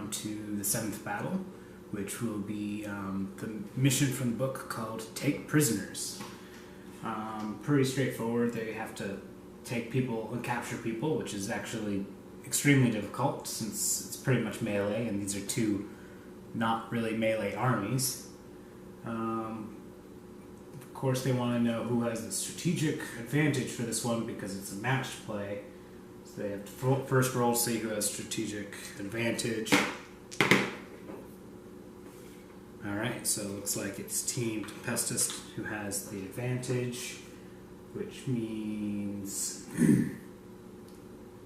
on to the 7th battle, which will be the mission from the book called Take Prisoners. Pretty straightforward. They have to take people and capture people, which is actually extremely difficult since it's pretty much melee, and these are two not really melee armies. Of course, they want to know who has the strategic advantage for this one because it's a matched play. So they have to first roll to see who has strategic advantage. Alright, so it looks like it's Team Temp who has the advantage, which means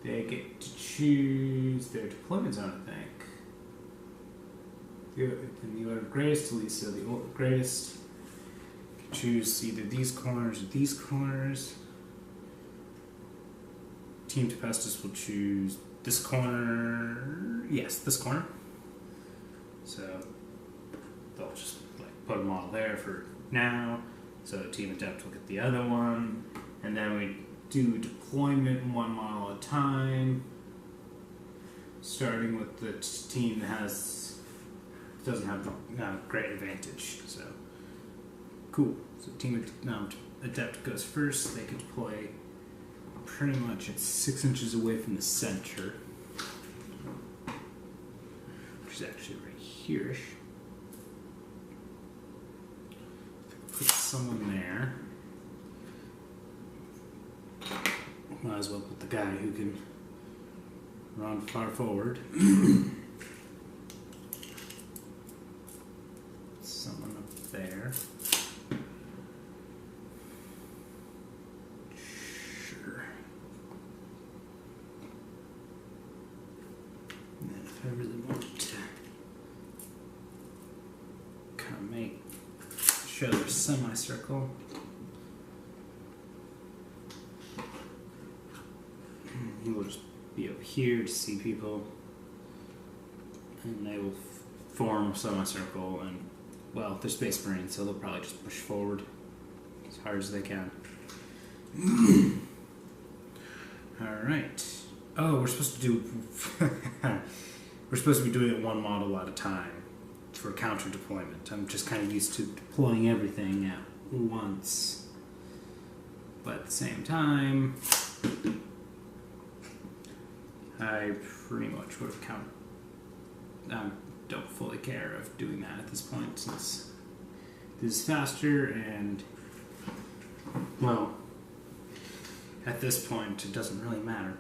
they get to choose their deployment zone, I think. In the order of greatest to least, so the greatest can choose either these corners or these corners. Team Temp will choose this corner, yes, this corner. So they'll just put them all there for now. So Team Adept will get the other one, and then we do deployment one model at a time, starting with the team that doesn't have great advantage. So cool. So Team Adept goes first. They can deploy pretty much at 6 inches away from the center, which is actually right here-ish. Put someone there. Might as well put the guy who can run far forward. Someone up there. Sure. And then if I really want to kind of show their semicircle. He will just be up here to see people, and they will form a semicircle, and well, they're Space Marines, so they'll probably just push forward as hard as they can. Alright. Oh, we're supposed to do we're supposed to be doing it one model at a time for counter deployment. I'm just kind of used to deploying everything at once, but at the same time I pretty much would have counted. Don't fully care of doing that at this point since this is faster, and well, at this point it doesn't really matter.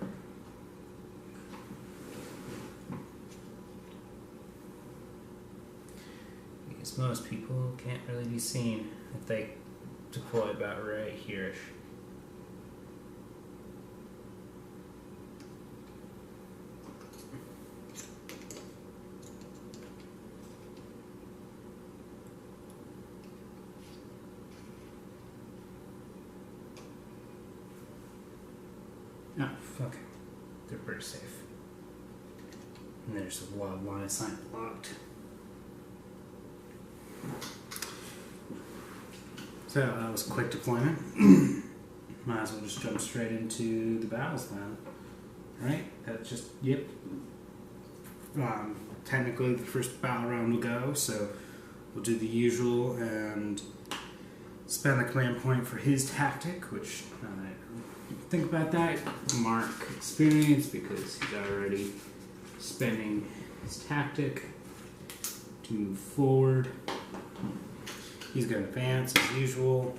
Because most people can't really be seen if they deploy about right here-ish. Oh, okay. They're pretty safe. And there's a wild line of sight blocked. So that was quick deployment. Might as well just jump straight into the battles then. Right? That's just, yep. Technically the first battle round will go, so we'll do the usual and spend the command point for his tactic, which think about that, mark experience because he's already spending his tactic to move forward. He's going to advance as usual.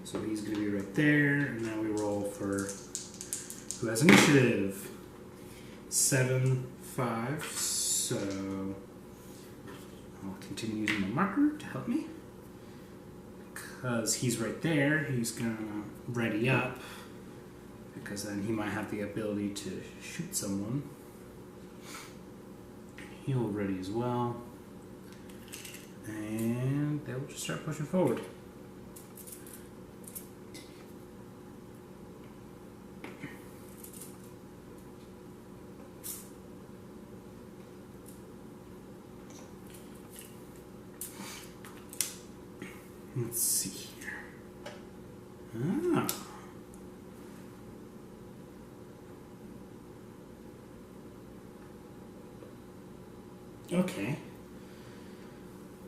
So he's going to be right there, and now we roll for who has initiative. 7, 5, so I'll continue using the marker to help me. Because he's right there, he's going to ready up, because then he might have the ability to shoot someone. He'll ready as well. And they will just start pushing forward. Let's see here. Ah. Okay.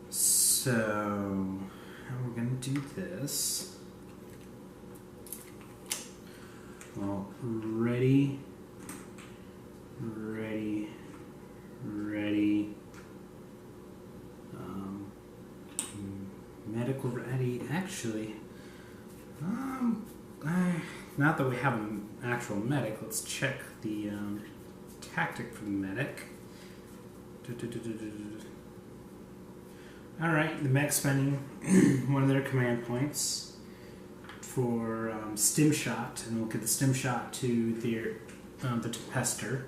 So, how we're gonna do this? Well, ready. Medical ready. Actually, not that we have an actual medic, let's check the tactic for the medic. Alright, the medic's spending one of their command points for stim shot, and we'll get the stim shot to the Tempester.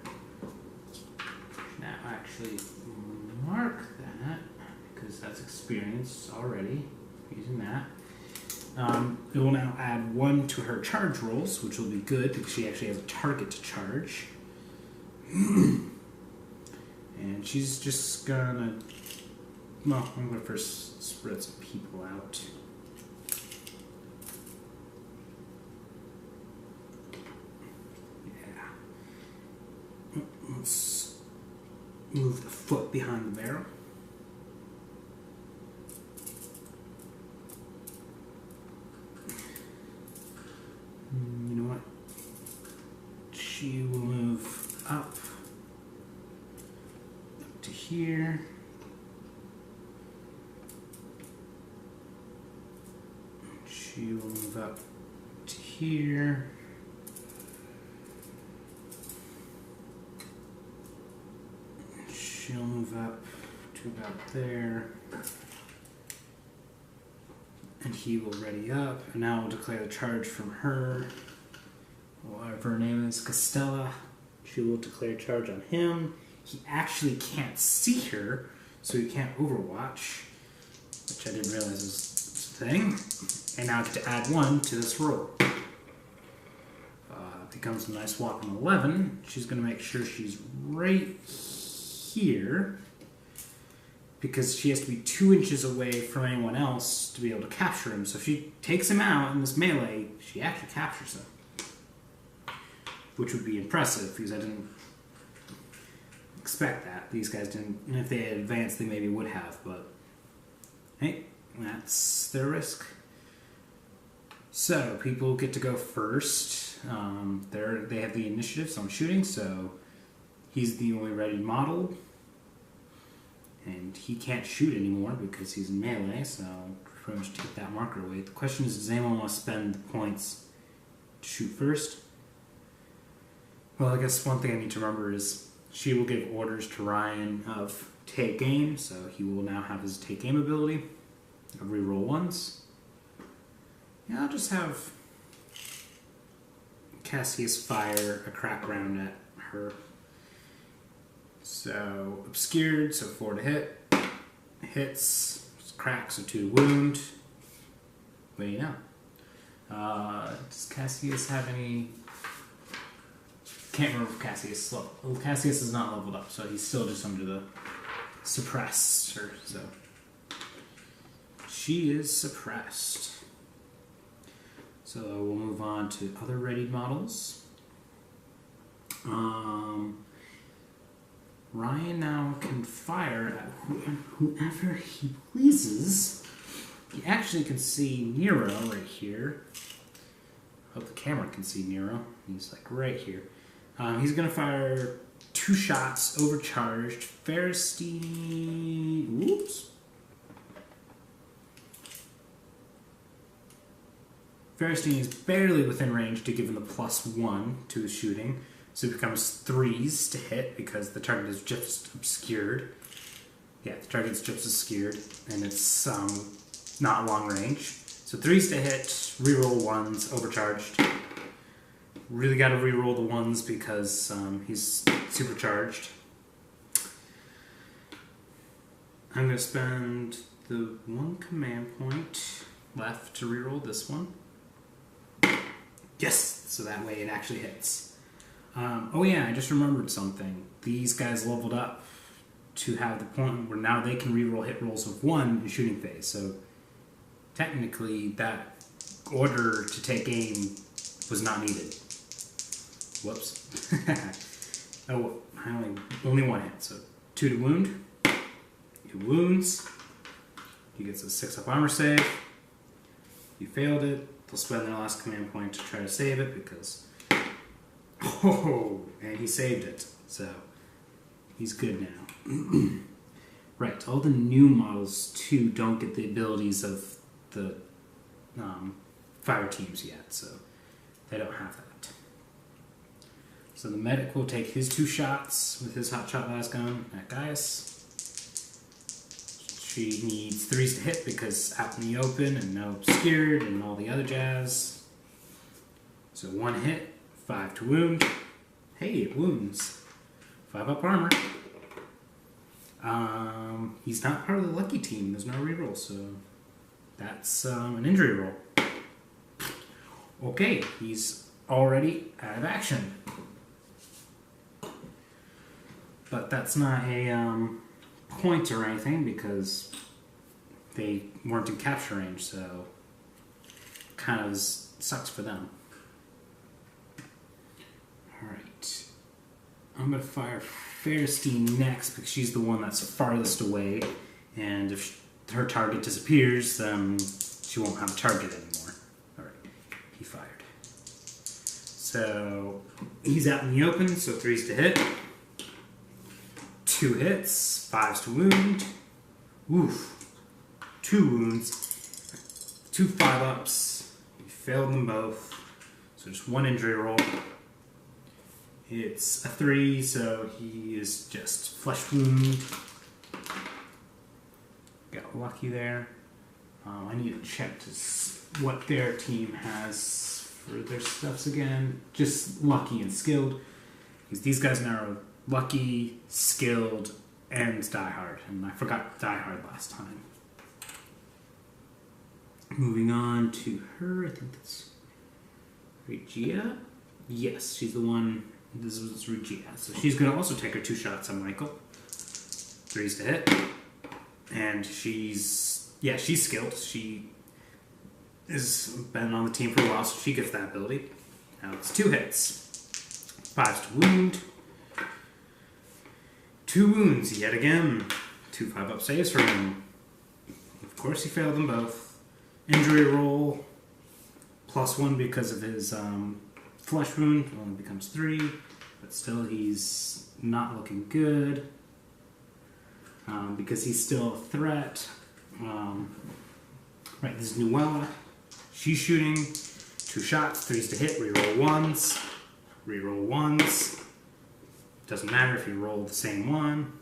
Now, actually, mark that, because that's experience already, using that. It will now add 1 to her charge rolls, which will be good because she actually has a target to charge. And she's just gonna... Well, I'm gonna first spread some people out. Yeah. Let's move the foot behind the barrel. You know what? She will move up to here. She will move up to here. She'll move up to about there. And he will ready up. And now we'll declare the charge from her. Whatever her name is, Costella. She will declare charge on him. He actually can't see her, so he can't overwatch, which I didn't realize was a thing. And now I get to add 1 to this roll. Becomes a nice whopping 11. She's going to make sure she's right here, because she has to be 2 inches away from anyone else to be able to capture him. So if she takes him out in this melee, she actually captures him, which would be impressive, because I didn't expect that. These guys didn't, and if they had advanced, they maybe would have, but hey, that's their risk. So, people get to go first. They have the initiative, so I'm shooting, so he's the only ready model. And he can't shoot anymore because he's in melee, so pretty much take that marker away. The question is, does anyone want to spend the points to shoot first? Well, I guess one thing I need to remember is she will give orders to Ryan of take aim, so he will now have his take aim ability of reroll 1s. Yeah, I'll just have Cassius fire a crack round at her. So, obscured, so 4 to hit. Hits, crack, so 2 to wound. What do you know? Does Cassius have any... Can't remember if Cassius is level. Well, Cassius is not leveled up, so he's still just under the suppressed, so... She is suppressed. So we'll move on to other ready models. Ryan now can fire at whoever he pleases. He actually can see Nero right here. Hope the camera can see Nero. He's like right here. He's going to fire 2 shots, overcharged. Ferristy... Whoops. Ferristy is barely within range to give him the +1 to his shooting. So it becomes 3s to hit because the target is just obscured. Yeah, the target's just obscured, and it's not long range. So 3s to hit, reroll 1s, overcharged. Really got to reroll the 1s because he's supercharged. I'm going to spend the 1 command point left to reroll this one. Yes! So that way it actually hits. Oh yeah, I just remembered something. These guys leveled up to have the point where now they can reroll hit rolls of 1 in shooting phase. So technically that order to take aim was not needed. Whoops. Oh, I only 1 hit, so 2 to wound. He wounds. He gets a 6-up armor save. He failed it. They'll spend their last command point to try to save it because... Oh, and he saved it. So, he's good now. Right, all the new models, too, don't get the abilities of the fire teams yet, so they don't have that. So the medic will take his 2 shots with his hotshot lasgun at Gaius. She needs 3s to hit because out in the open and no obscured and all the other jazz. So 1 hit, 5 to wound. Hey, it wounds. 5-up armor. He's not part of the lucky team. There's no reroll, so that's an injury roll. Okay, he's already out of action. But that's not a point or anything because they weren't in capture range, so kind of sucks for them. Alright. I'm going to fire Fairstein next because she's the one that's farthest away, and if her target disappears, then she won't have a target anymore. Alright, he fired. So he's out in the open, so 3s to hit. 2 hits, 5s to wound. Oof. 2 wounds. 2 5-ups. He failed them both. So just 1 injury roll. It's a 3, so he is just flesh wound. Got lucky there. I need to check what their team has for their stuffs again. Just lucky and skilled. Because these guys now are lucky, skilled, and die hard. And I forgot die hard last time. Moving on to her, I think that's Regia. Yes, she's the one. This is Regia. So she's going to also take her 2 shots on Michael. 3s to hit. And she's skilled. She has been on the team for a while, so she gets that ability. Now it's 2 hits. 5s to wound. 2 wounds yet again. 2 5-up saves for him. Of course he failed them both. Injury roll. +1 because of his flesh wound. Only becomes 3. But still he's not looking good. Because he's still a threat. Right, this is Nuella. She's shooting. 2 shots. 3s to hit. Reroll 1s. Reroll 1s. Doesn't matter if you roll the same one.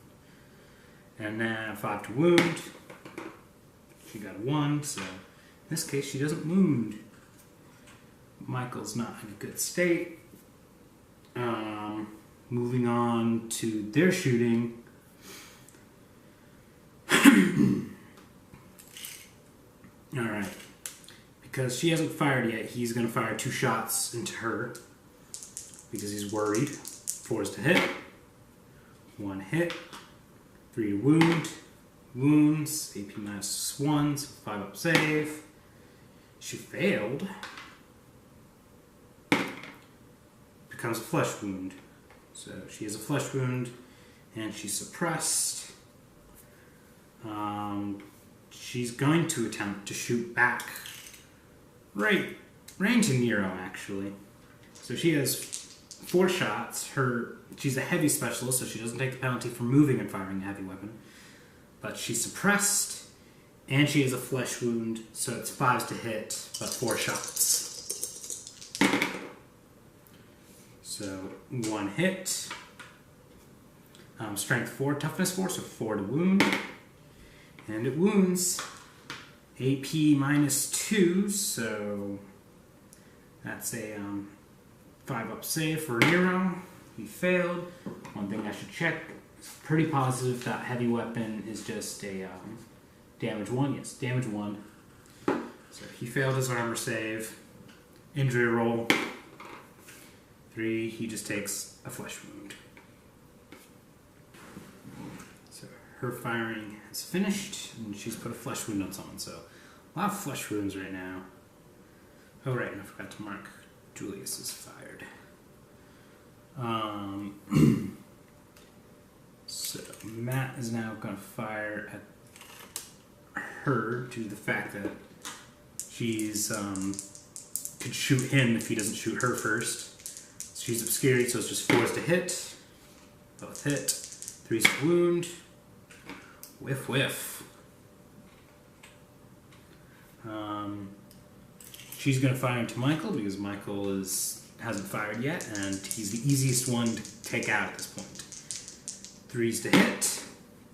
And then 5 to wound. She got a 1, so in this case she doesn't wound. Michael's not in a good state. Moving on to their shooting. Alright. Because she hasn't fired yet, he's going to fire 2 shots into her. Because he's worried. 4s to hit. 1 hit. 3 to wound. Wounds. AP -1, so 5-up save. She failed. Becomes a flesh wound. So she has a flesh wound and she's suppressed. She's going to attempt to shoot back. Right into Nero, actually. So she has 4 shots. She's a heavy specialist, so she doesn't take the penalty for moving and firing a heavy weapon. But she's suppressed, and she has a flesh wound, so it's 5s to hit, but 4 shots. So 1 hit. Strength 4, toughness 4, so 4 to wound. And it wounds. AP -2, so that's a 5-up save for Nero. He failed. One thing I should check. It's pretty positive that heavy weapon is just a damage 1. Yes, damage 1. So he failed his armor save. Injury roll. 3. He just takes a flesh wound. So her firing is finished, and she's put a flesh wound on someone. So a lot of flesh wounds right now. Oh right, and I forgot to mark Julius is fired. So Matt is now going to fire at her due to the fact that she's could shoot him if he doesn't shoot her first. She's obscured, so it's just 4s to hit. Both hit. 3s to wound. Whiff, whiff. She's going to fire into Michael because Michael hasn't fired yet, and he's the easiest one to take out at this point. 3s to hit.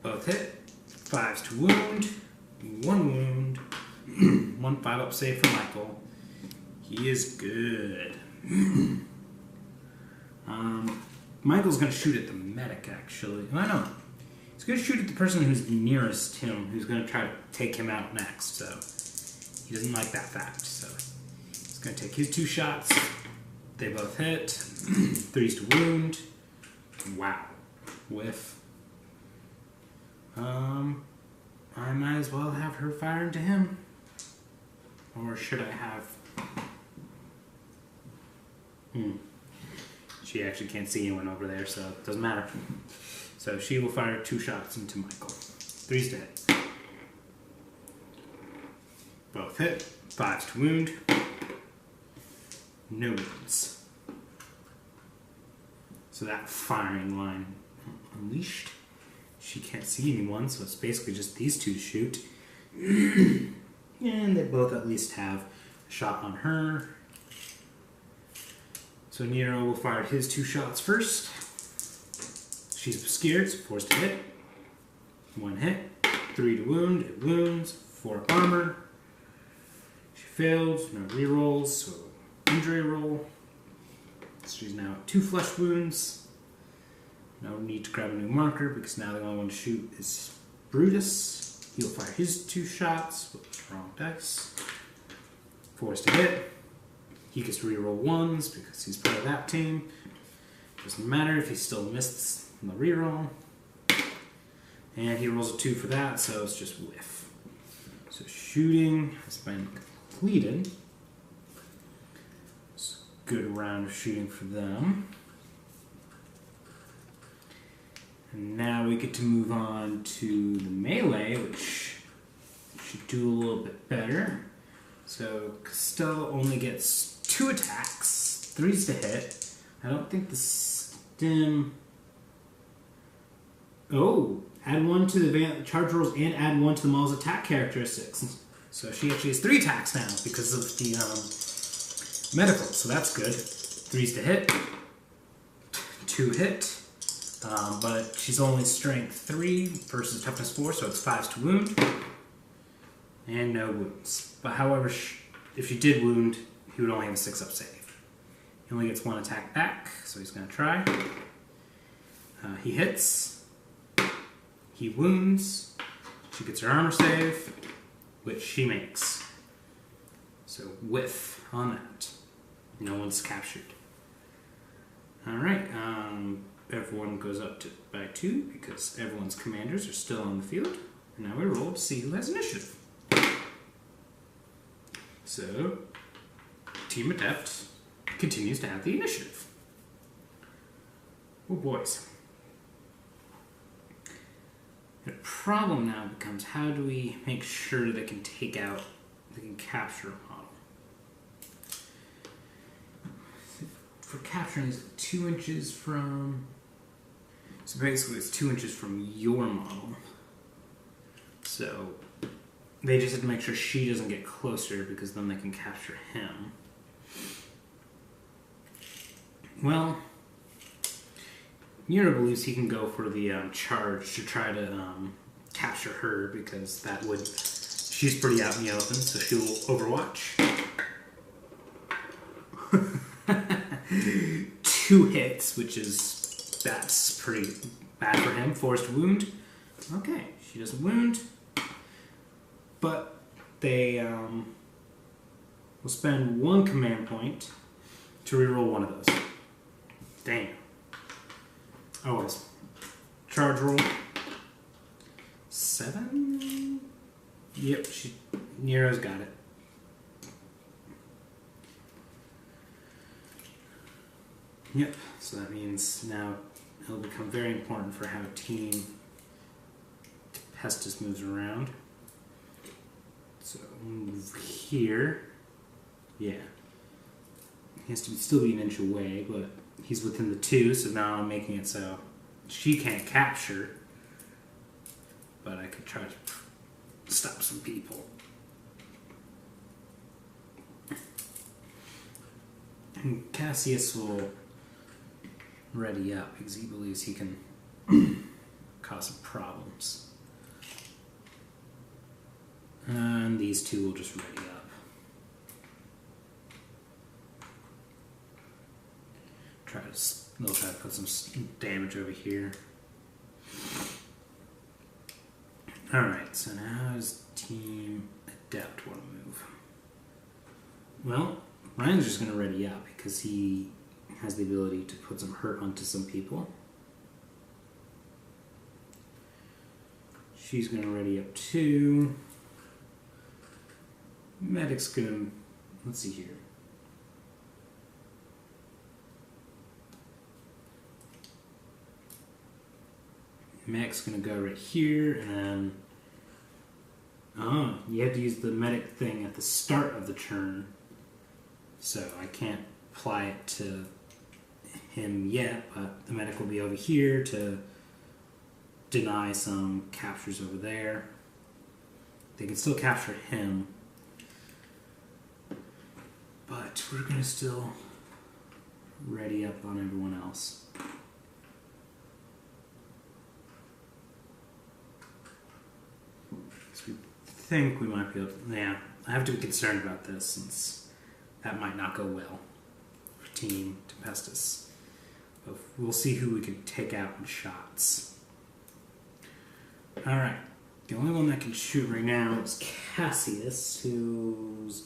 Both hit. 5s to wound. 1 wound. 1 5-up save for Michael. He is good. Michael's going to shoot at the medic, actually. I know. He's going to shoot at the person who's nearest him, who's going to try to take him out next, so he doesn't like that fact. So he's going to take his 2 shots. They both hit. 3s to wound. Wow. Whiff. I might as well have her fire into him. Or should I have... She actually can't see anyone over there, so it doesn't matter. So she will fire 2 shots into Michael. 3s to hit. Both hit. 5s to wound. No wounds. So that firing line unleashed. She can't see anyone, so it's basically just these 2 to shoot. And they both at least have a shot on her. So Nero will fire his 2 shots first. She's scared, so 4s to hit. 1 hit. 3 to wound. It wounds. 4 armor. She failed. No rerolls, so injury roll. So she's now at 2 flesh wounds. No need to grab a new marker because now the only one to shoot is Brutus. He'll fire his 2 shots with the wrong dice. 4s to hit. He gets to reroll 1s because he's part of that team. Doesn't matter if he still missed the reroll. And he rolls a 2 for that, so it's just whiff. So shooting has been completed. It's a good round of shooting for them. And now we get to move on to the melee, which should do a little bit better. So Costello only gets 2 attacks, 3s to hit. I don't think the stim... Oh, add 1 to the charge rolls and add 1 to the model's attack characteristics. So she actually has 3 attacks now because of the medical, so that's good. 3s to hit, 2 hit. But she's only strength 3 versus toughness 4, so it's 5s to wound. And no wounds. But however, if she did wound, he would only have a 6-up save. He only gets 1 attack back, so he's going to try. He hits. He wounds. She gets her armor save, which she makes. So whiff on that. No one's captured. Alright, everyone goes up by 2 because everyone's commanders are still on the field. And now we roll to see who has initiative. So, Team Adept continues to have the initiative. Oh boys. The problem now becomes how do we make sure they can capture a model. For capturing, is it 2 inches from... So basically it's 2 inches from your model. So they just have to make sure she doesn't get closer because then they can capture him. Well, Nero believes he can go for the charge to try to capture her because that would... She's pretty out in the open, so she will overwatch. 2 hits, which is... That's pretty bad for him. 4s to wound. Okay, she doesn't wound. But they will spend 1 command point to reroll 1 of those. Damn. Oh, it's charge roll. 7? Yep, Nero's got it. Yep, so that means now it'll become very important for how Team Pestis moves around. So move here. Yeah. He has to still be an inch away, but he's within the 2, so now I'm making it so she can't capture. But I could try to stop some people. And Cassius will ready up because he believes he can cause some problems. And these two will just ready up. They'll try to put some damage over here. Alright, so now does Team Adept want to move? Well, Ryan's just going to ready up because he has the ability to put some hurt onto some people. She's going to ready up too. Medic's going to... Let's see here. Medic's going to go right here, and then... Oh, you have to use the medic thing at the start of the turn. So I can't apply it to him yet, but the medic will be over here to deny some captures over there. They can still capture him, but we're going to still ready up on everyone else. So we think we might be able to... Yeah, I have to be concerned about this since that might not go well for Team Tempestus. But we'll see who we can take out in shots. Alright, the only one that can shoot right now is Cassius, who's...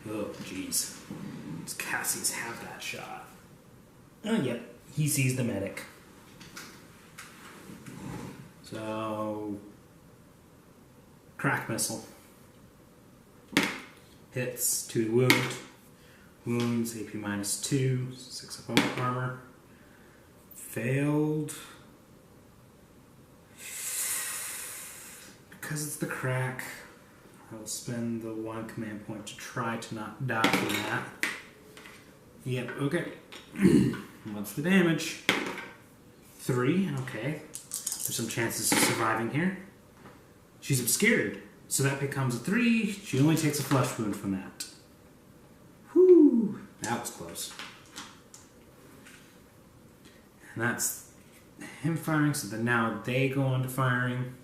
Oh, jeez. Does Cassius have that shot? Oh, yep. He sees the medic. So... Crack missile. Hits, 2 to wound. Wounds, AP -2, 6 of armor. Failed. Because it's the crack, I'll spend the 1 command point to try to not die from that. Yep, okay. What's the damage? 3, okay. There's some chances of surviving here. She's obscured, so that becomes a 3. She only takes a flesh wound from that. Whew, that was close. And that's him firing, so then now they go on to firing.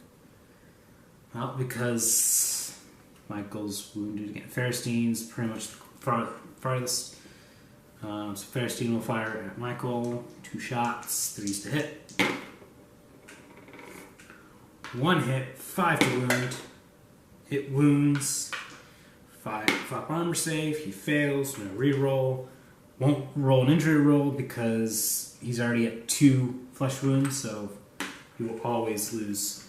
Well, because Michael's wounded again. Ferristein's pretty much the farthest. So Ferristein will fire at Michael. 2 shots, 3s to hit. 1 hit, 5 to wound. It wounds. 5 armor save. He fails. No reroll. Won't roll an injury roll because he's already at 2 flesh wounds, so he will always lose.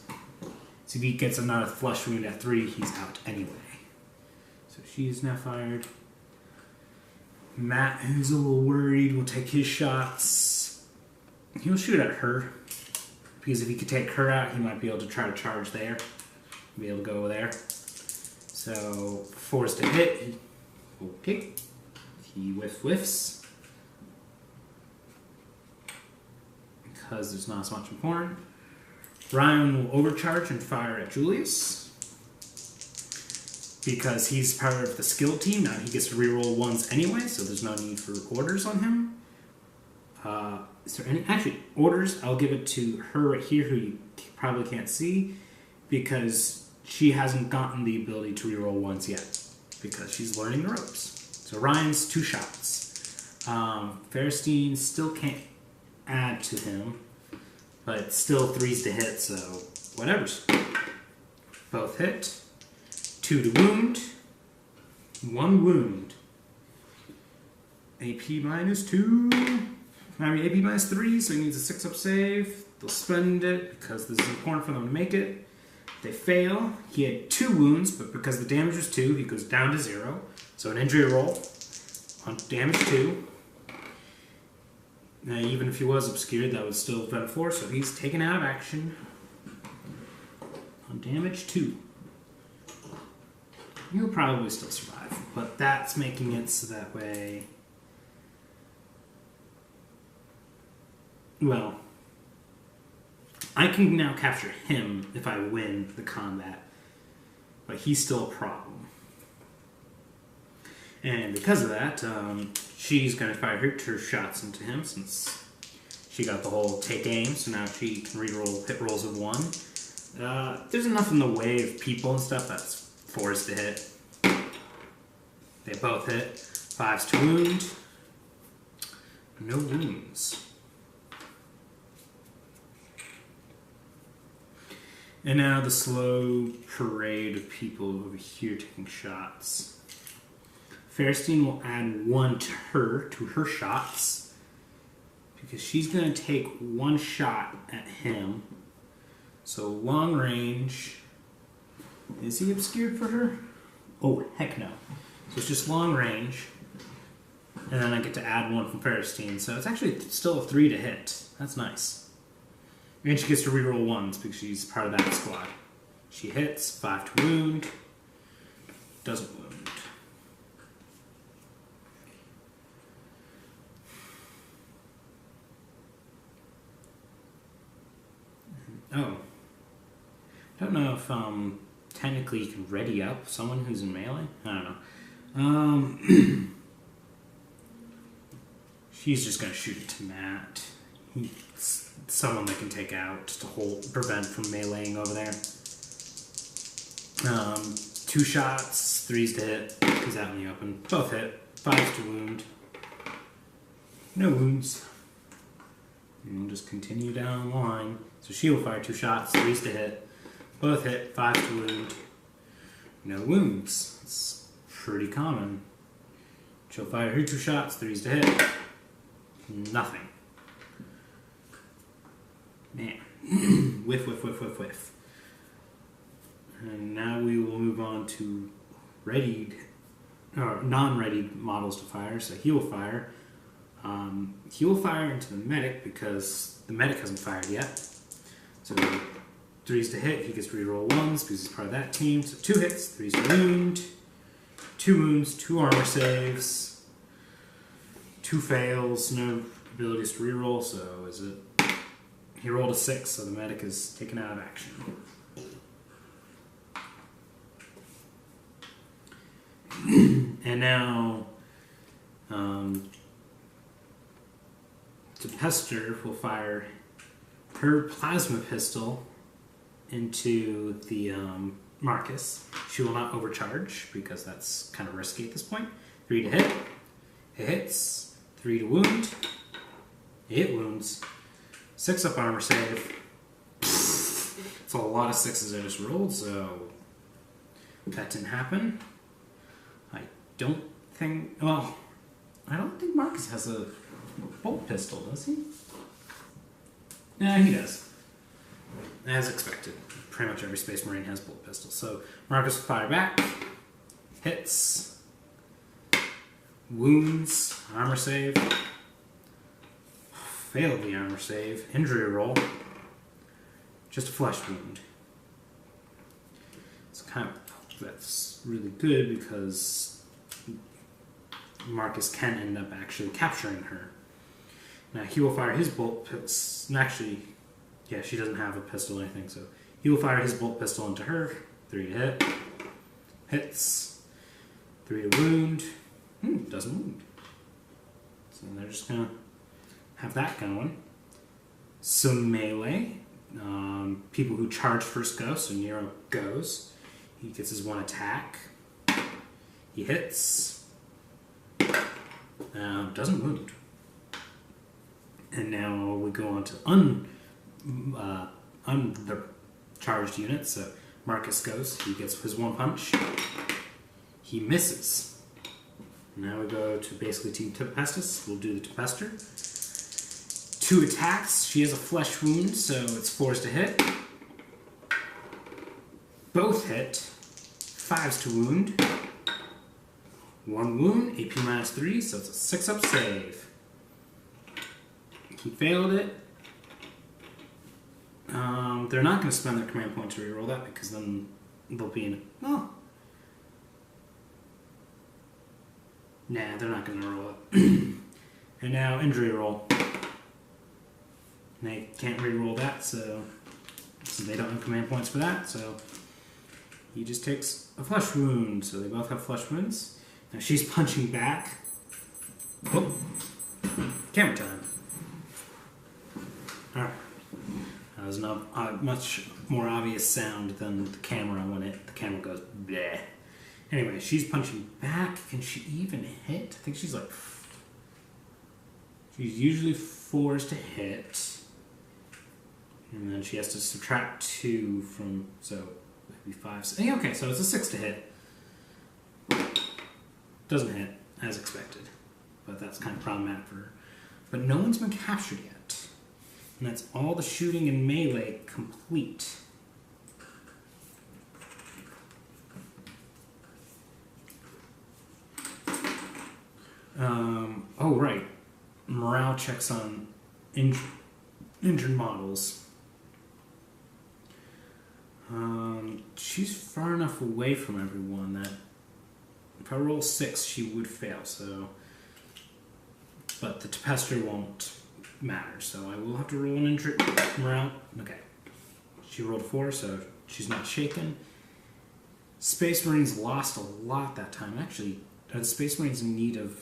So if he gets another flesh wound at 3, he's out anyway. So she is now fired. Matt, who's a little worried, will take his shots. He'll shoot at her. Because if he could take her out, he might be able to try to charge there. Be able to go there. So, 4's to hit. Okay. He whiffs. Because there's not as much important. Ryan will overcharge and fire at Julius. Because he's part of the skill team, now he gets to reroll 1s anyway, so there's no need for orders on him. Is there any... Actually, orders, I'll give it to her right here, who you probably can't see, because she hasn't gotten the ability to reroll 1s yet, because she's learning the ropes. So Ryan's 2 shots. Ferristein still can't add to him, but still 3s to hit, so whatever's. Both hit. 2 to wound. 1 wound. AP -2. I mean, AP -3, so he needs a 6-up save. They'll spend it because this is important for them to make it. They fail. He had 2 wounds, but because the damage was 2, he goes down to 0. So an injury roll on damage 2. Now, even if he was obscured, that would still have been 4, so he's taken out of action. On damage 2. You'll probably still survive, but that's making it so that way. Well, I can now capture him if I win the combat, but he's still a problem. And because of that, she's going to fire her shots into him since she got the whole take aim, so now she can reroll hit rolls of 1. There's enough in the way of people and stuff that's 4s to hit. They both hit. 5s to wound. No wounds. And now the slow parade of people over here taking shots. Fairstein will add 1 to her shots because she's going to take 1 shot at him. So long range. Is he obscured for her? Oh, heck no. So it's just long range. And then I get to add 1 from Fairstein. So it's actually still a 3 to hit. That's nice. And she gets to reroll 1s because she's part of that squad. She hits, 5 to wound. Doesn't wound. Oh. I don't know if technically you can ready up someone who's in melee. I don't know. She's just going to shoot it to Matt. He's someone that can take out to prevent from meleeing over there. 2 shots, 3s to hit. He's out in the open. Both hit. 5s to wound. No wounds. And we'll just continue down the line. So she will fire 2 shots, 3s to hit. Both hit, 5s to wound. No wounds. It's pretty common. She'll fire her 2 shots, 3s to hit. Nothing. Man. Whiff, whiff, whiff, whiff, whiff. And now we will move on to readied, or non-readied models to fire. So he will fire. He will fire into the medic because the medic hasn't fired yet. So 3s to hit, he gets to reroll 1s because he's part of that team. So 2 hits, 3s to wound, 2 wounds, 2 armor saves, 2 fails, no abilities to reroll. So is it? He rolled a 6, so the medic is taken out of action. And now, Tempester will fire her plasma pistol into the Marcus. She will not overcharge because that's kind of risky at this point. 3 to hit. It hits. 3 to wound. It wounds. 6 up armor save. It's a lot of 6s I just rolled, so that didn't happen. I don't think Marcus has a bolt pistol, does he? Yeah, he does. As expected. Pretty much every Space Marine has bolt pistols. So Marcus will fire back. Hits. Wounds. Armor save. Failed the armor save. Injury roll. Just a flesh wound. It's that's really good because Marcus can end up actually capturing her. Now he will fire his bolt pistol. Actually, yeah, she doesn't have a pistol or anything, so he will fire his bolt pistol into her. 3 to hit. Hits. 3 to wound. Doesn't wound. So they're just gonna have that going. Some melee. People who charge first go, so Nero goes. He gets his 1 attack. He hits. Doesn't wound. And now we go on to undercharged units. So Marcus goes. He gets his 1 punch. He misses. Now we go to basically Team Tempestus. We'll do the Tempester. 2 attacks. She has a flesh wound, so it's 4s to hit. Both hit. 5s to wound. 1 wound. AP -3, so it's a 6-up save. He failed it. They're not going to spend their command point to reroll that because then they'll be in. Oh. Nah, they're not going to roll it. And now injury roll. And they can't reroll that, so they don't have command points for that. So he just takes a flesh wound. So they both have flesh wounds. Now she's punching back. Oh, camera time. All right. That was a much more obvious sound than the camera when the camera goes bleh. Anyway, she's punching back. Can she even hit? I think she's like... She's usually 4s to hit. And then she has to subtract 2 from... So, maybe 5... Okay, so it's a 6 to hit. Doesn't hit, as expected. But that's kind of problematic for her. But no one's been captured yet. And that's all the shooting and melee complete. Oh, right. Morale checks on injured models. She's far enough away from everyone that if I roll 6, she would fail, so... But the Tempester won't matter, so I will have to roll an injured morale. Okay. She rolled 4, so she's not shaken. Space Marines lost a lot that time. Actually, are the Space Marines in need of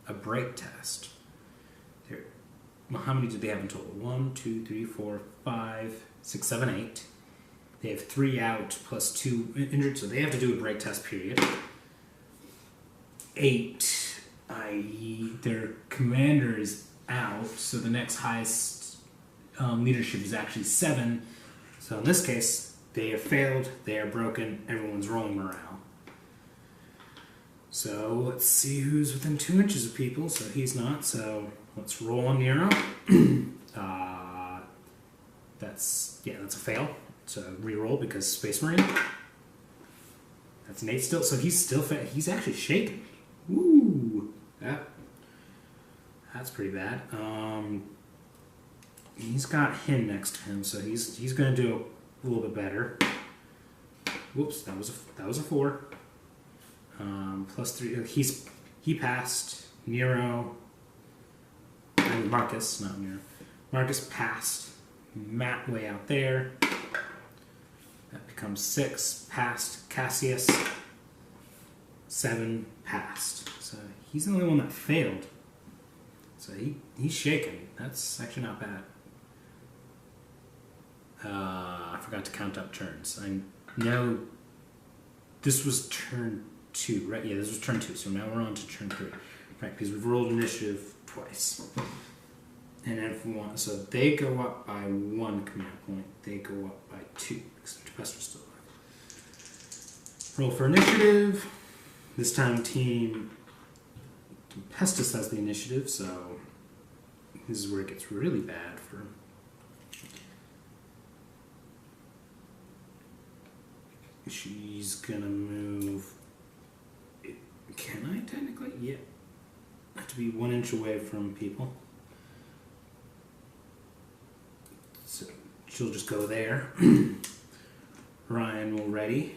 a break test? Well, how many did they have in total? 1, 2, 3, 4, 5, 6, 7, 8. They have 3 out plus 2 injured, so they have to do a break test period. 8, i.e. their commander is out, so the next highest leadership is actually 7. So in this case, they have failed, they are broken, everyone's rolling morale. So let's see who's within 2 inches of people, so he's not, so let's roll on Nero. That's a fail. So re-roll because Space Marine. That's an 8 still, so he's still he's actually shaking. Woo! That's pretty bad. He's got him next to him, so he's gonna do a little bit better. Whoops, that was a 4. Plus 3. He passed. Nero. And Marcus, not Nero. Marcus passed. Matt way out there. That becomes 6. Passed. Cassius. 7. Passed. So he's the only one that failed. So he's shaking. That's actually not bad. I forgot to count up turns. I know this was turn 2, right? Yeah, this was turn 2. So now we're on to turn 3. Right, because we've rolled initiative twice. And everyone, so they go up by 1 command point. They go up by 2 because the Tempester's still alive. Roll for initiative. This time Team Tempestus has the initiative, so this is where it gets really bad for... She's gonna move... Can I technically? Yeah. I have to be 1 inch away from people. So she'll just go there. Ryan will ready.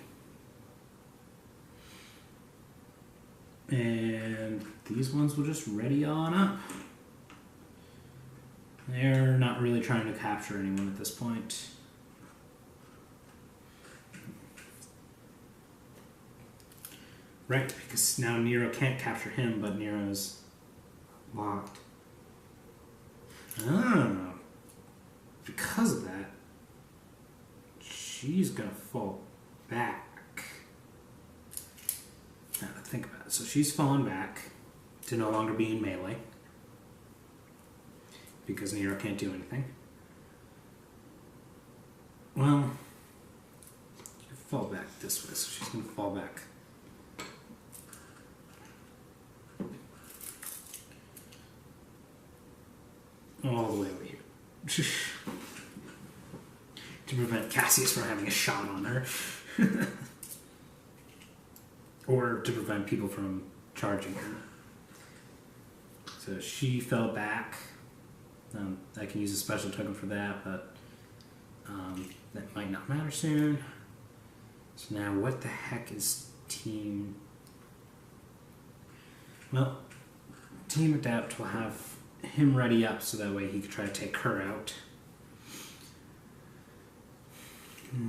And these ones will just ready on up. They're not really trying to capture anyone at this point. Right, because now Nero can't capture him, but Nero's locked. Ah, because of that, she's gonna fall back. Now let's think about it. So she's fallen back to no longer be in melee because Nero can't do anything. Well, she'll fall back this way, so she's gonna fall back. All the way over here. To prevent Cassius from having a shot on her. Or to prevent people from charging her. So she fell back. I can use a special token for that, but That might not matter soon. So now what the heck is Team... Well, Team Adept will have him ready up so that way he can try to take her out.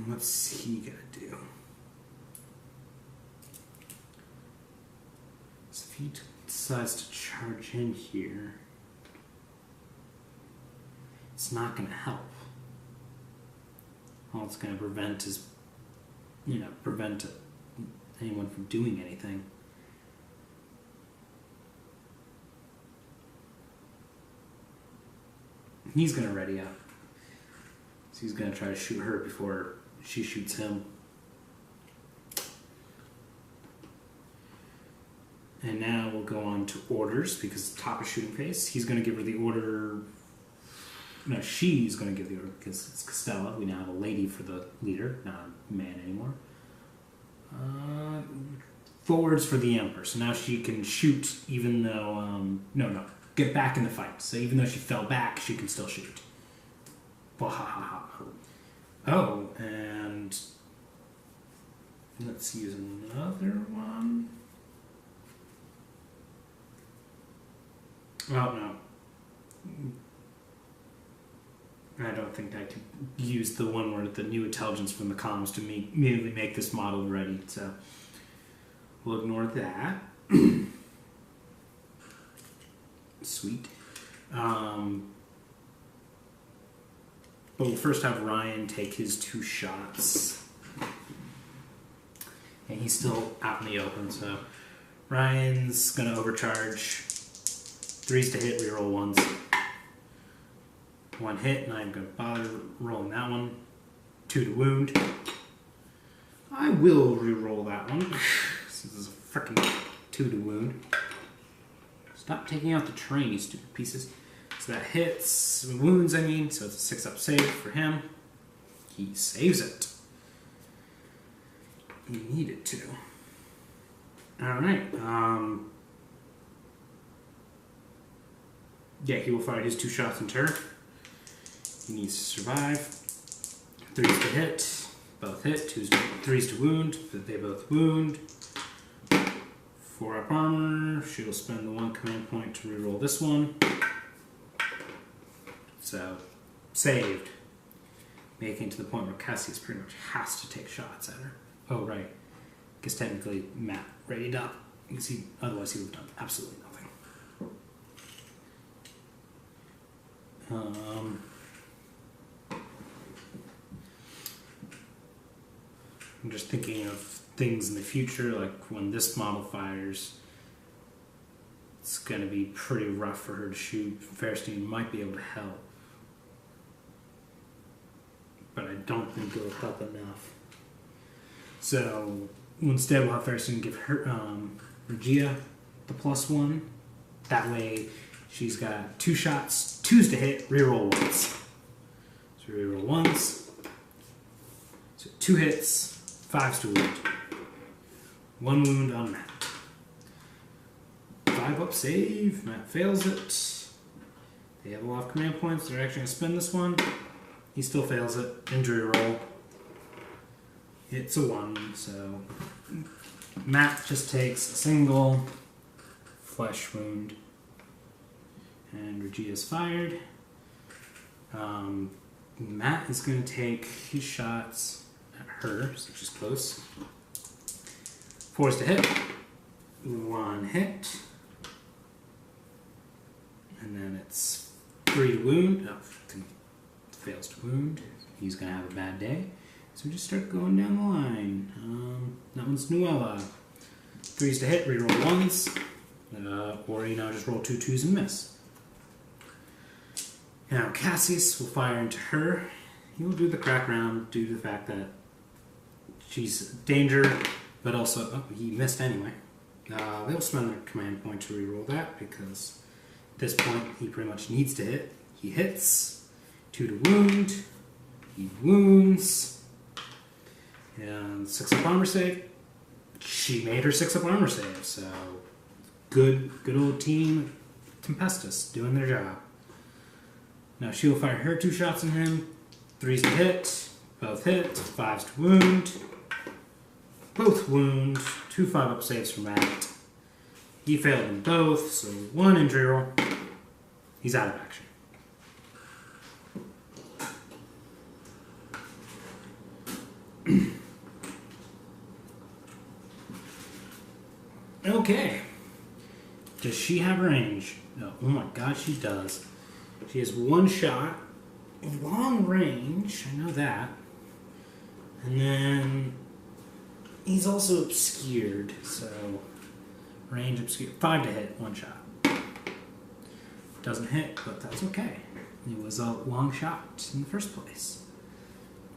What's he gonna do? So if he decides to charge in here, it's not gonna help. All it's gonna prevent is, prevent anyone from doing anything. He's gonna ready up. So he's gonna try to shoot her before she shoots him. And now we'll go on to orders, because top is shooting phase. He's gonna give her the order. No, she's gonna give the order because it's Costella. We now have a lady for the leader, not a man anymore. Forwards for the Emperor. So now she can shoot even though, get back in the fight. So even though she fell back, she can still shoot. Oh, and let's use another one. Oh, no. I don't think I could use the one where the new intelligence from the comms to immediately make this model ready, so we'll ignore that. Sweet. But we'll first have Ryan take his 2 shots. And he's still out in the open, so Ryan's going to overcharge. 3s to hit, reroll 1s. 1 hit, and I'm going to bother rolling that one. 2 to wound. I will reroll that one. This is a freaking 2 to wound. Stop taking out the train, you stupid pieces. So that hits, wounds I mean, so it's a 6-up save for him. He saves it. He needed to. Alright, yeah, he will fire his 2 shots in turn. He needs to survive. 3s to hit, both hit. 3s to wound, they both wound. 4-up armor, she'll spend the 1 command point to reroll this one. So, saved. Making to the point where Cassius pretty much has to take shots at her. Oh, right. Because technically Matt readied up. Because otherwise he would have done absolutely nothing. I'm just thinking of things in the future, like when this model fires, it's going to be pretty rough for her to shoot. Fairstein might be able to help, but I don't think it'll help enough. So instead we'll have Fairstein give her Regia the +1. That way she's got 2 shots, 2s to hit, reroll 1s. So reroll 1s. So 2 hits, 5s to wound. 1 wound on Matt. 5-up save. Matt fails it. They have a lot of command points. They're actually going to spend this one. He still fails it. Injury roll. It's a 1, so Matt just takes a single flesh wound. And Regia's fired. Matt is going to take his shots at her, so she's close. 4s to hit. 1 hit. And then it's 3 to wound. Oh, fails to wound. He's going to have a bad day. So we just start going down the line. That one's Nuella. 3s to hit, reroll 1s. Or, just roll 2 2s and miss. Now, Cassius will fire into her. He will do the crack round due to the fact that she's danger, but also, he missed anyway. They'll spend their command point to reroll that because at this point he pretty much needs to hit. He hits. 2 to wound. He wounds. And 6-up armor save. She made her 6-up armor save, so good old Team Tempestus doing their job. Now she'll fire her 2 shots on him. 3s to hit, both hit, 5s to wound, both wound, 2 5-up saves from Adept. He failed them both, so 1 injury roll. He's out of action. Okay. Does she have range? No. Oh my god, she does. She has 1 shot. Long range, I know that. And then he's also obscured, so range obscured. 5 to hit, 1 shot. Doesn't hit, but that's okay. It was a long shot in the first place.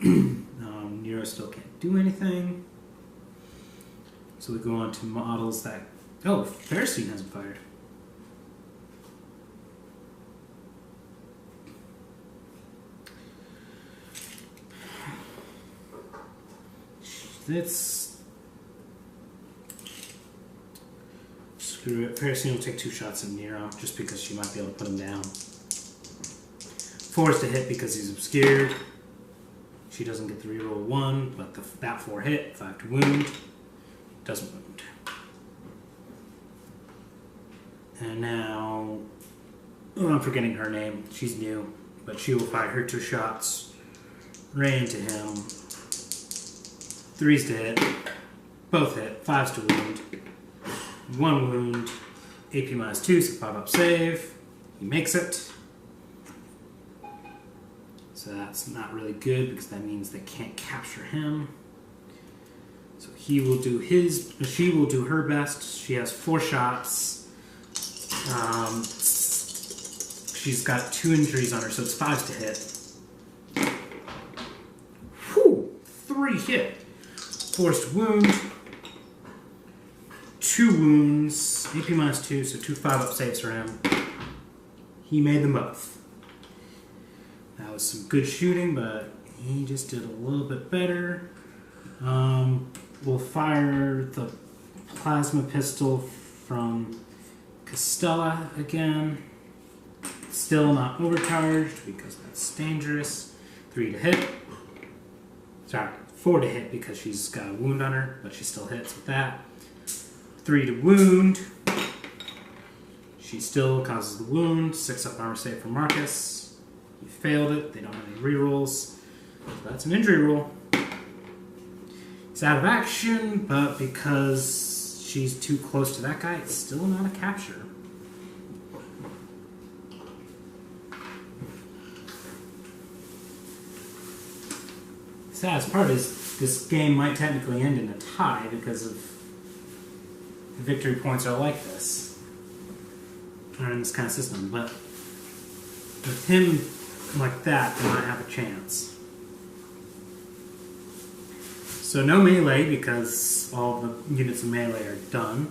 Nero still can't do anything. So we go on to models that... Oh, Ferricine hasn't fired. It's... Screw it. Ferricine will take 2 shots at Nero, just because she might be able to put him down. 4 is to hit because he's obscured. She doesn't get the reroll 1, but that 4 hit, 5 to wound. Doesn't wound. And now... Oh, I'm forgetting her name. She's new. But she will fire her 2 shots. Rain to him. 3s to hit. Both hit. 5s to wound. 1 wound. AP minus 2, so 5-up save. He makes it. So that's not really good because that means they can't capture him. So he will do his, she will do her best. She has 4 shots. She's got 2 injuries on her, so it's 5s to hit. Whew! 3 hit. 4's to wound. 2 wounds. AP minus 2, so 2 5-up saves for him. He made them both. That was some good shooting, but he just did a little bit better. We'll fire the plasma pistol from Costella again. Still not overcharged because that's dangerous. 3 to hit. Sorry, 4 to hit because she's got a wound on her, but she still hits with that. 3 to wound. She still causes the wound. 6-up armor save for Marcus. He failed it. They don't have any rerolls. So that's an injury roll. He's out of action, but because she's too close to that guy, it's still not a capture. The saddest part is this game might technically end in a tie because of the victory points are like this. Or in this kind of system, but with him like that, they might have a chance. So no melee because all the units of melee are done.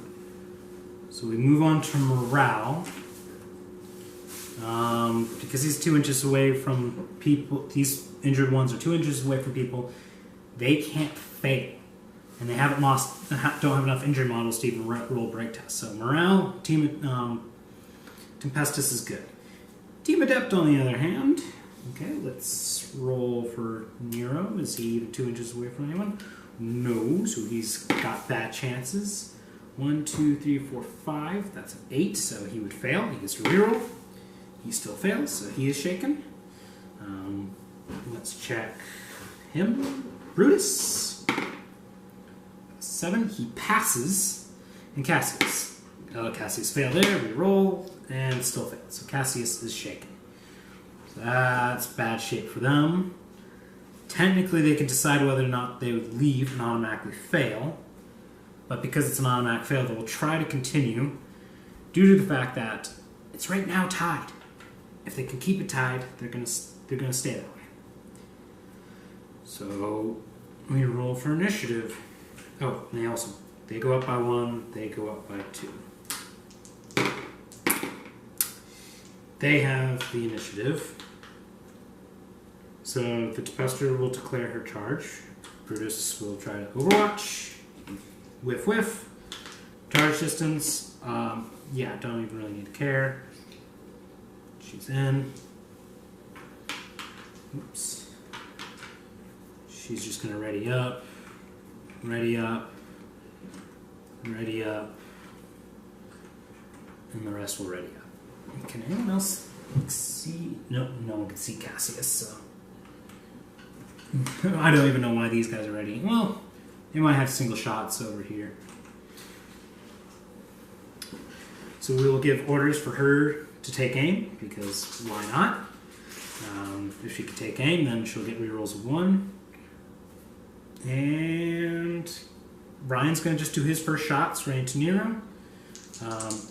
So we move on to morale. Because he's 2 inches away from people, these injured ones are 2 inches away from people, they can't fail. And they haven't lost, don't have enough injury models to even roll break tests. So morale, Team Tempestus is good. Team Adept, on the other hand, okay, let's roll for Nero. Is he even 2 inches away from anyone? No, so he's got bad chances. 1, 2, 3, 4, 5. That's an 8, so he would fail. He gets to reroll. He still fails, so he is shaken. Let's check him. Brutus. 7. He passes. And Cassius. Oh, Cassius failed there. Reroll. And still failed. So Cassius is shaken. So that's bad shape for them. Technically, they can decide whether or not they would leave and automatically fail. But because it's an automatic fail, they will try to continue due to the fact that it's right now tied. If they can keep it tied, they're gonna stay that way. So we roll for initiative. Oh, and they go up by 1. They go up by 2. They have the initiative. So the Tempester will declare her charge. Brutus will try to overwatch. Whiff, whiff. Charge distance. Yeah, don't even really need to care. She's in. Oops. she's just going to ready up, ready up, ready up, and the rest will ready up. Can anyone else see? No, no one can see Cassius, so I don't even know why these guys are ready. Well, they might have single shots over here. So we will give orders for her to take aim, because why not? If she can take aim, then she'll get rerolls of 1. And Brian's going to just do his first shot, straight into Nero.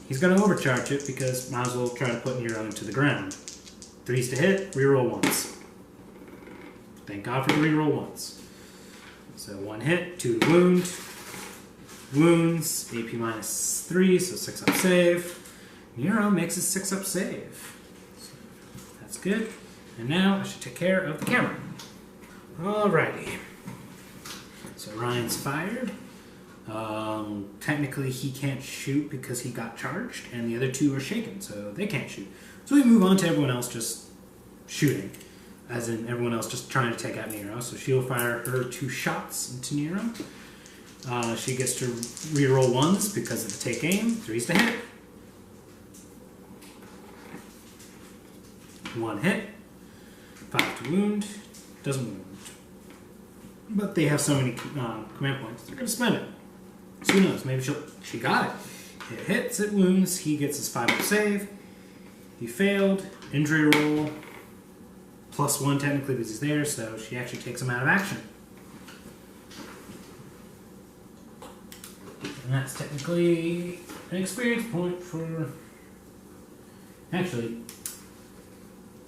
He's going to overcharge it, because might as well try to put Nero into the ground. 3s to hit, reroll once. Thank God for the reroll once. So 1 hit, 2 wound. Wounds, AP -3, so 6 up save. Nero makes a 6 up save. So that's good. And now I should take care of the camera. Alrighty. So Ryan's fired. Technically he can't shoot because he got charged, and the other 2 are shaken, so they can't shoot. So we move on to everyone else just shooting. As in everyone else just trying to take out Nero. So she'll fire her 2 shots into Nero. She gets to reroll 1s because of the take aim. 3s to hit. 1 hit. 5 to wound. Doesn't wound. But they have so many command points, they're going to spend it. So who knows? Maybe she got it. It hits, it wounds. He gets his 5 up save. He failed. Injury roll. +1 technically because he's there, so she actually takes him out of action. And that's technically an experience point for... Actually,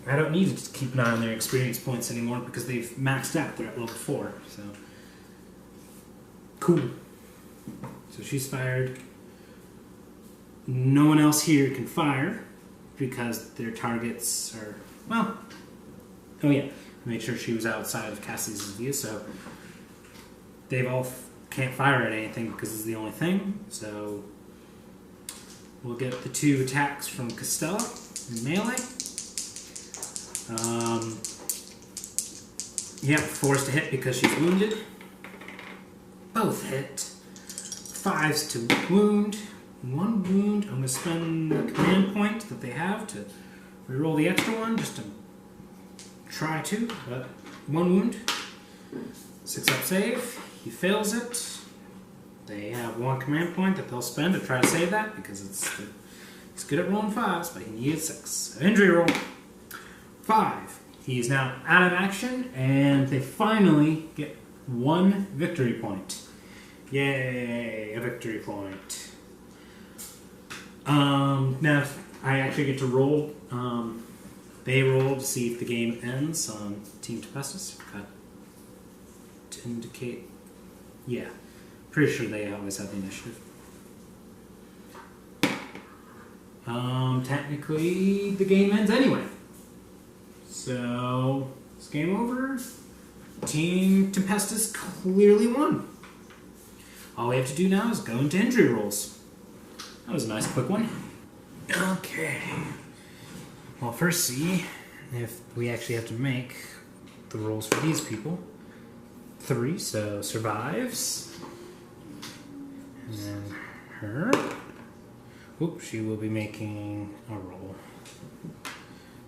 I don't need to keep an eye on their experience points anymore because they've maxed out. They're at level 4, so... Cool. So she's fired. No one else here can fire because their targets are... Well... Oh yeah, made sure she was outside of Cassie's view, so... They've all... can't fire at anything because it's the only thing, so we'll get the 2 attacks from Costella in melee. Yeah, 4s to hit because she's wounded. Both hit. 5s to wound. 1 wound. I'm going to spend the command point that they have to reroll the extra one just to try to, but 1 wound. 6 up save. He fails it. They have 1 command point that they'll spend to try to save that because he's good at rolling 5s, but he needs 6. Injury roll. 5. He is now out of action, and they finally get 1 victory point. Yay, a victory point. Now I actually get to roll. They roll to see if the game ends on Team Temp. Got to indicate. Yeah, pretty sure they always have the initiative. Technically, the game ends anyway. So, it's game over. Team Tempestus clearly won. All we have to do now is go into injury rolls. That was a nice quick one. Okay. Well, first see if we actually have to make the rolls for these people. 3, so survives. And then her. Oop, she will be making a roll.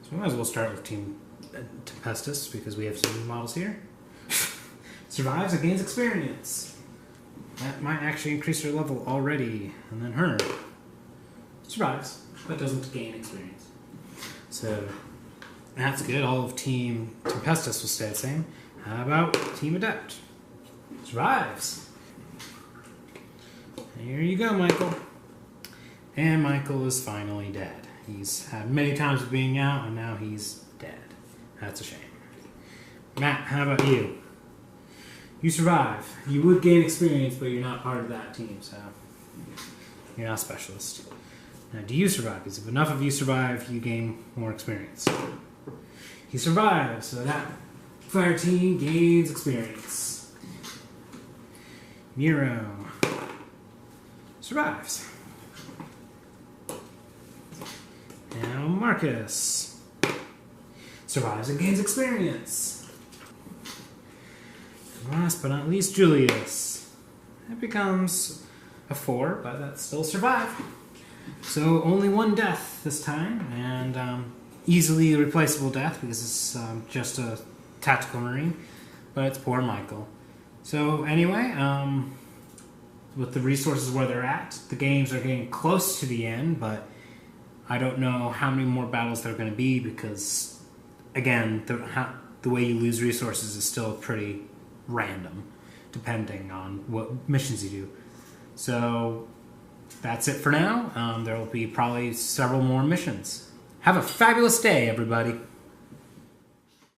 So we might as well start with Team Tempestus because we have some new models here. Survives and gains experience. That might actually increase her level already. And then her. Survives, but doesn't gain experience. So that's good. All of Team Tempestus will stay the same. How about Team Adept? Survives. Here you go, Michael. And Michael is finally dead. He's had many times of being out, and now he's dead. That's a shame. Matt, how about you? You survive. You would gain experience, but you're not part of that team, so you're not a specialist. Now, do you survive? Because if enough of you survive, you gain more experience. He survives, so that fire team gains experience. Nero survives. Now Marcus survives and gains experience. last but not least, Julius. It becomes a 4, but that still survived. So only 1 death this time, and easily replaceable death because it's just a tactical marine, but it's poor Michael. So anyway, with the resources where they're at, the games are getting close to the end, but I don't know how many more battles there are going to be because, again, the way you lose resources is still pretty random, depending on what missions you do. So that's it for now. There will be probably several more missions. Have a fabulous day, everybody.